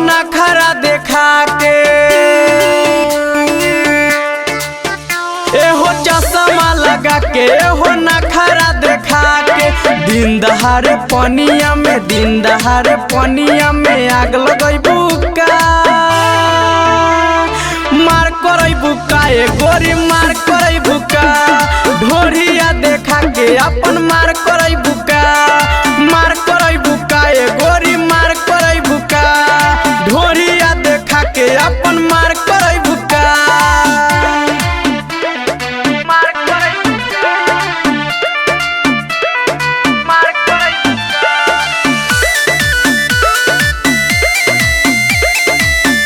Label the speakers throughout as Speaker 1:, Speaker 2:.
Speaker 1: नखरा देखा के, एहो चश्मा लगा के, एहो नखरा देखा के। दिन दहाड़े पनिया में, दिन दहाड़े पनिया में आग लगैबू का, मार करैबू का ए गोरी, मार करैबू का। ढोरिया देखा के अपन मार करैबू का, मार करैबू का ए गोरी, मार करैबू का। ढोरिया देखा के अपन मार करैबू का, मार करैबू का, मार करैबू का।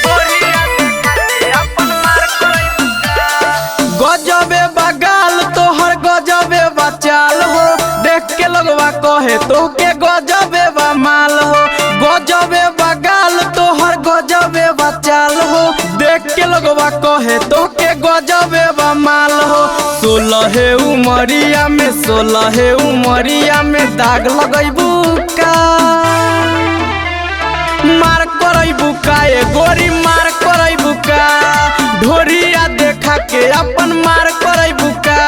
Speaker 1: ढोरिया देखा के अपन मार करैबू का। गजबे बगाल तोहर, गजबे बचाल हो, देख के लोगवा कहे तोहके गजबे बमाल हो। गजबे बगाल तोहर, गजबे बचाल हो, देख के लोगवा कहे तोहके गजबे बमाल हो। 16 उमरिया में, 16 उमरिया में दाग लगैबू का, मार करैबू का ए गोरी, मार करैबू का। ढोरिया देखा के अपन मार करैबू का,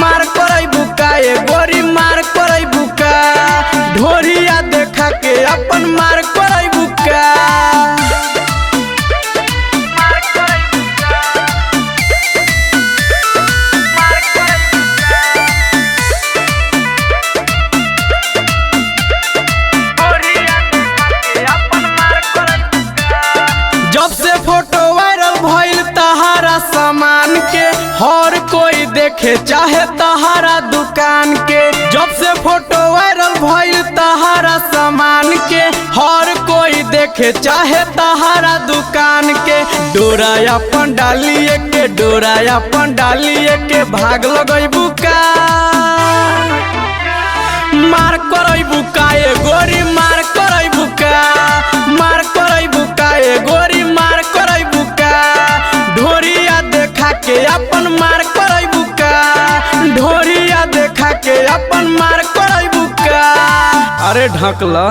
Speaker 1: मार करैबू का ए गोरी, मार करैबू का। ढोरिया देखा के अपन मार करैबू का, मार करैबू का, मार करैबू का। ढोरिया देखा के अपन मार करैबू का। जब से फोटो वायरल भइल तहारा सामान के, हर कोई देखे चाहे तहारा दुकान के। जब से फोटो वायरल भइल तहारा सामान के, हर कोई देखे चाहे तहारा दुकान के। डोरा अपन डालिए के, डोरा अपन डालिए के भाग लगैबू का, मार करैबू का ए गोरी, मार करैबू का, मार करैबू का ए गोरी, मार करैबू का। ढोरिया देखा के अपन मार करैबू का, ढोरिया देखा के अपन मार करैबू का। अरे ढकला।